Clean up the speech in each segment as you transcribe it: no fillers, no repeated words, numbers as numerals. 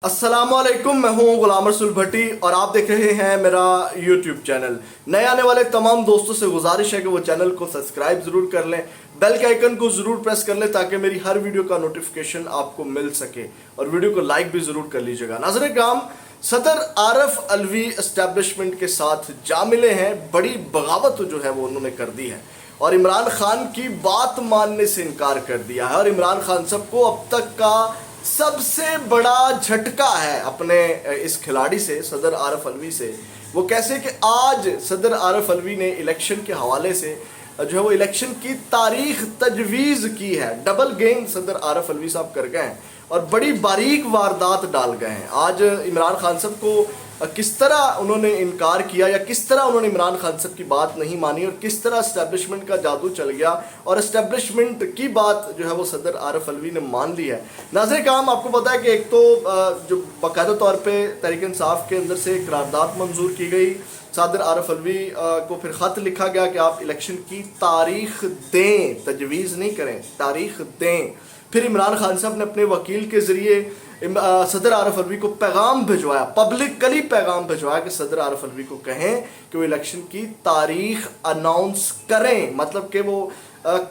السلام علیکم، میں ہوں غلام رسول بھٹی اور آپ دیکھ رہے ہیں میرا یوٹیوب چینل۔ نئے آنے والے تمام دوستوں سے گزارش ہے کہ وہ چینل کو سبسکرائب ضرور کر لیں، بیل کے آئیکن کو ضرور پریس کر لیں تاکہ میری ہر ویڈیو کا نوٹیفیکیشن آپ کو مل سکے، اور ویڈیو کو لائک بھی ضرور کر لیجئے گا۔ ناظرین کرام، صدر عارف علوی اسٹیبلشمنٹ کے ساتھ جا ملے ہیں، بڑی بغاوت جو ہے وہ انہوں نے کر دی ہے اور عمران خان کی بات ماننے سے انکار کر دیا ہے، اور عمران خان صاحب کو اب تک کا سب سے بڑا جھٹکا ہے اپنے اس کھلاڑی سے، صدر عارف علوی سے۔ وہ کیسے کہ آج صدر عارف علوی نے الیکشن کے حوالے سے جو ہے وہ الیکشن کی تاریخ تجویز کی ہے۔ ڈبل گیم صدر عارف علوی صاحب کر گئے ہیں اور بڑی باریک واردات ڈال گئے ہیں۔ آج عمران خان صاحب کو کس طرح انہوں نے انکار کیا، یا کس طرح انہوں نے عمران خان صاحب کی بات نہیں مانی، اور کس طرح اسٹیبلشمنٹ کا جادو چل گیا اور اسٹیبلشمنٹ کی بات جو ہے وہ صدر عارف علوی نے مان لی ہے۔ ناظرین کرام، آپ کو پتا ہے کہ ایک تو جو باقاعدہ طور پہ تحریک انصاف کے اندر سے قرارداد منظور کی گئی، صدر عارف علوی کو پھر خط لکھا گیا کہ آپ الیکشن کی تاریخ دیں، تجویز نہیں کریں، تاریخ دیں۔ پھر عمران خان صاحب نے اپنے وکیل کے ذریعے صدر عارف علوی کو پیغام بھجوایا، پبلکلی پیغام بھجوایا کہ صدر عارف علوی کو کہیں کہ وہ الیکشن کی تاریخ اناؤنس کریں، مطلب کہ وہ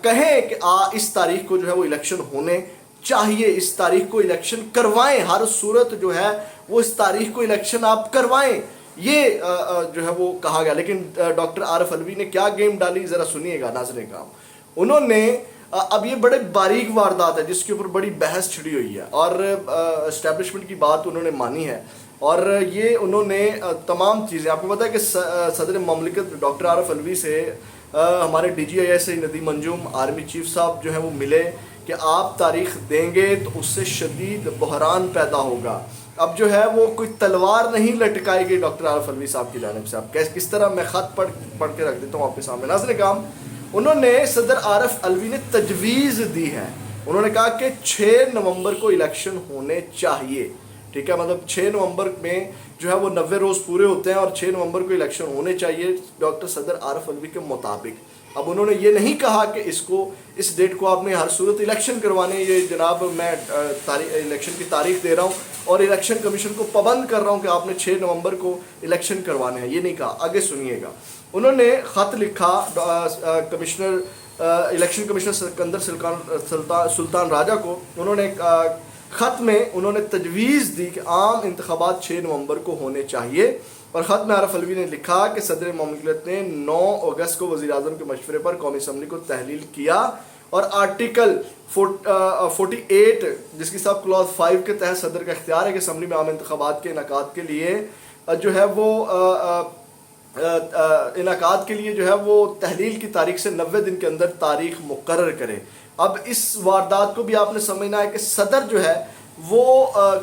کہیں کہ اس تاریخ کو جو ہے وہ الیکشن ہونے چاہیے، اس تاریخ کو الیکشن کروائیں، ہر صورت جو ہے وہ اس تاریخ کو الیکشن آپ کروائیں، یہ جو ہے وہ کہا گیا۔ لیکن ڈاکٹر عارف علوی نے کیا گیم ڈالی، ذرا سنیے گا ناظرین کرام۔ انہوں نے اب یہ بڑے باریک واردات ہے جس کے اوپر بڑی بحث چھڑی ہوئی ہے، اور اسٹیبلشمنٹ کی بات انہوں نے مانی ہے، اور یہ انہوں نے تمام چیزیں، آپ کو پتا ہے کہ صدر مملکت ڈاکٹر عارف علوی سے ہمارے D G I S Nadeem Anjum army chief صاحب جو ہیں وہ ملے کہ آپ تاریخ دیں گے تو اس سے شدید بحران پیدا ہوگا۔ اب جو ہے وہ کوئی تلوار نہیں لٹکائی گئی ڈاکٹر عارف علوی صاحب کی جانب سے۔ اب کس طرح میں خط پڑھ کے رکھ دیتا ہوں آپ کے سامنے۔ ناظرین کرام، انہوں نے صدر عارف علوی نے تجویز دی ہے، انہوں نے کہا کہ 6 نومبر کو الیکشن ہونے چاہیے، ٹھیک ہے، مطلب 6 نومبر میں جو ہے وہ 90 روز پورے ہوتے ہیں اور 6 نومبر کو الیکشن ہونے چاہیے ڈاکٹر صدر عارف علوی کے مطابق۔ اب انہوں نے یہ نہیں کہا کہ اس ڈیٹ کو آپ نے ہر صورت الیکشن کروانے، یہ جناب میں الیکشن کی تاریخ دے رہا ہوں اور الیکشن کمیشن کو پابند کر رہا ہوں کہ آپ نے 6 نومبر کو الیکشن کروانے ہیں، یہ نہیں کہا۔ آگے سنیے گا، انہوں نے خط لکھا الیکشن کمشنر سکندر سلطان راجہ کو، انہوں نے خط میں انہوں نے تجویز دی کہ عام انتخابات 6 نومبر کو ہونے چاہیے، اور خط میں عارف علوی نے لکھا کہ صدر مملکت نے 9 اگست کو وزیر اعظم کے مشورے پر قومی اسمبلی کو تحلیل کیا، اور آرٹیکل 48 جس کی سب کلاز 5 کے تحت صدر کا اختیار ہے کہ اسمبلی میں عام انتخابات کے انعقاد کے لیے جو ہے وہ تحلیل کی تاریخ سے 90 دن کے اندر تاریخ مقرر کرے۔ اب اس واردات کو بھی آپ نے سمجھنا ہے کہ صدر جو ہے وہ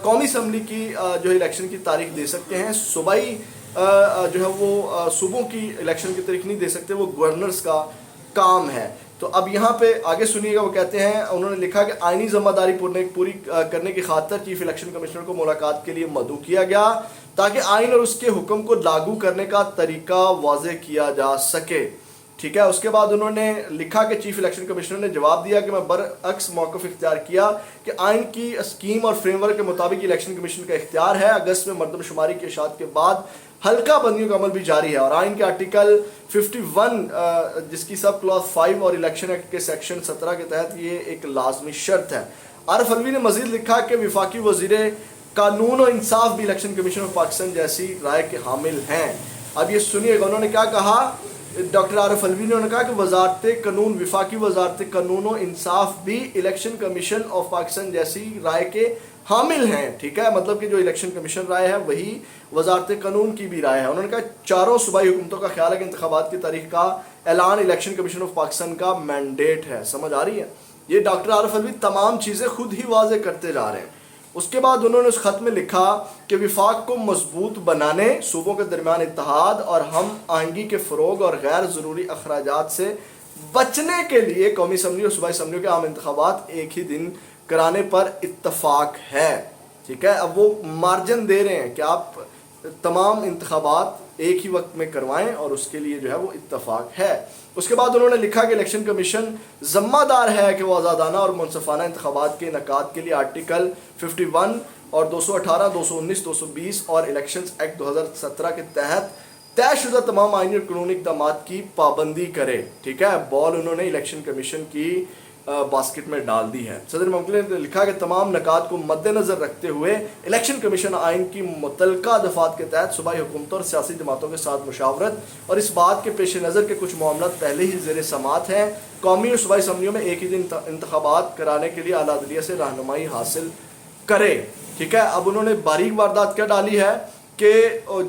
قومی اسمبلی کی جو الیکشن کی تاریخ دے سکتے ہیں، صوبائی جو ہے وہ صوبوں کی الیکشن کی تاریخ نہیں دے سکتے، وہ گورنرز کا کام ہے۔ تو اب یہاں پہ آگے سنیے گا، وہ کہتے ہیں، انہوں نے لکھا کہ آئینی ذمہ داری پوری کرنے کی خاطر چیف الیکشن کمشنر کو ملاقات کے لیے مدعو کیا گیا تاکہ آئین اور اس کے حکم کو لاگو کرنے کا طریقہ واضح کیا جا سکے، ٹھیک ہے۔ اس کے بعد انہوں نے لکھا کہ چیف الیکشن کمشنر نے جواب دیا کہ میں برعکس موقف اختیار کیا کہ آئین کی اسکیم اور فریم ورک کے مطابق الیکشن کمیشن کا اختیار ہے۔ اگست میں مردم شماری کی اشاعت کے بعد حلقہ بندیوں کا عمل بھی جاری ہے، اور آئین کے آرٹیکل 51 جس کی سب کلاز 5 اور الیکشن ایکٹ کے سیکشن 17 کے تحت یہ ایک لازمی شرط ہے۔ عارف علوی نے مزید لکھا کہ وفاقی وزیر قانون و انصاف بھی الیکشن کمیشن آف پاکستان جیسی رائے کے حامل ہیں۔ اب یہ سنیے گا، انہوں نے کیا کہا، ڈاکٹر عارف علوی نے کہا کہ وفاقی وزارت قانون و انصاف بھی الیکشن کمیشن آف پاکستان جیسی رائے کے حامل ہیں، ٹھیک ہے، مطلب کہ جو الیکشن کمیشن رائے ہے وہی وزارت قانون کی بھی رائے ہے۔ انہوں نے کہا 4 صوبائی حکومتوں کا خیال ہے کہ انتخابات کی تاریخ کا اعلان الیکشن کمیشن آف پاکستان کا مینڈیٹ ہے۔ سمجھ آ رہی ہے؟ یہ ڈاکٹر عارف علوی تمام چیزیں خود ہی واضح کرتے جا رہے ہیں۔ اس کے بعد انہوں نے اس خط میں لکھا کہ وفاق کو مضبوط بنانے، صوبوں کے درمیان اتحاد اور ہم آہنگی کے فروغ اور غیر ضروری اخراجات سے بچنے کے لیے قومی اسمبلی اور صوبائی اسمبلیوں کے عام انتخابات ایک ہی دن کرانے پر اتفاق ہے، ٹھیک ہے۔ اب وہ مارجن دے رہے ہیں کہ آپ تمام انتخابات ایک ہی وقت میں کروائیں، اور اس کے لیے جو ہے وہ اتفاق ہے۔ اس کے بعد انہوں نے لکھا کہ الیکشن کمیشن ذمہ دار ہے کہ وہ آزادانہ اور منصفانہ انتخابات کے انعقاد کے لیے آرٹیکل 51 اور 218, 219, 220 اور الیکشنز ایکٹ 2017 کے تحت طے شدہ تمام آئینی اور قانونی اقدامات کی پابندی کرے. ٹھیک ہے, بال انہوں نے الیکشن کمیشن کی باسکٹ میں ڈال دی ہے. صدر مملکت نے لکھا کہ تمام نکات کو مد نظر رکھتے ہوئے الیکشن کمیشن آئین کی متعلقہ دفعات کے تحت صوبائی حکومتوں اور سیاسی جماعتوں کے ساتھ مشاورت اور اس بات کے پیش نظر کے کچھ معاملات پہلے ہی زیر سماعت ہیں, قومی اور صوبائی اسمبلیوں میں ایک ہی دن انتخابات کرانے کے لیے اعلیٰ عدلیہ سے رہنمائی حاصل کرے. ٹھیک ہے, اب انہوں نے باریک واردات کیا ڈالی ہے کہ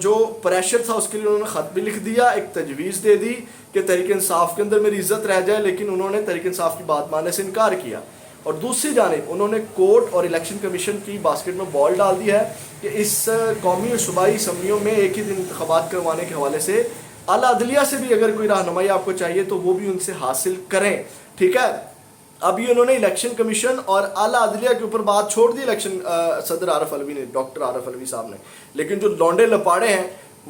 جو پریشر تھا اس کے لیے انہوں نے خط بھی لکھ دیا, ایک تجویز دے دی کہ تحریک انصاف کے اندر میری عزت رہ جائے, لیکن انہوں نے تحریک انصاف کی بات ماننے سے انکار کیا. اور دوسری جانب انہوں نے کورٹ اور الیکشن کمیشن کی باسکٹ میں بال ڈال دی ہے کہ اس قومی اور صوبائی اسمبلیوں میں ایک ہی دن انتخابات کروانے کے حوالے سے اعلیٰ عدلیہ سے بھی اگر کوئی رہنمائی آپ کو چاہیے تو وہ بھی ان سے حاصل کریں. ٹھیک ہے, ابھی انہوں نے الیکشن کمیشن اور اعلیٰ عدلیہ کے اوپر بات چھوڑ دی الیکشن صدر عارف علوی نے, ڈاکٹر عارف علوی صاحب نے, لیکن جو لونڈے لپاڑے ہیں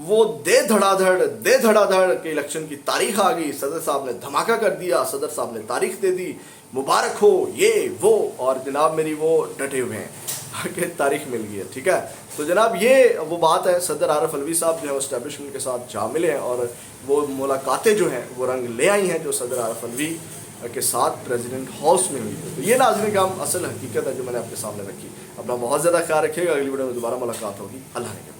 وہ دے دھڑا دھڑ کہ الیکشن کی تاریخ آ گئی, صدر صاحب نے دھماکہ کر دیا, صدر صاحب نے تاریخ دے دی, مبارک ہو یہ وہ, اور جناب میری وہ ڈٹے ہوئے ہیں کہ تاریخ مل گئی ہے. ٹھیک ہے, تو جناب یہ وہ بات ہے. صدر عارف علوی صاحب جو ہے اسٹیبلشمنٹ کے ساتھ جا ملے ہیں اور وہ ملاقاتیں جو ہیں وہ رنگ لے آئی ہیں جو صدر عارف علوی کے ساتھ پریزیڈنٹ ہاؤس میں ہوئی. تو یہ ناظرین کا اصل حقیقت ہے جو میں نے آپ کے سامنے رکھی. اپنا بہت زیادہ خیال رکھیے گا, اگلی ویڈیو میں دوبارہ ملاقات ہوگی. اللہ حافظ.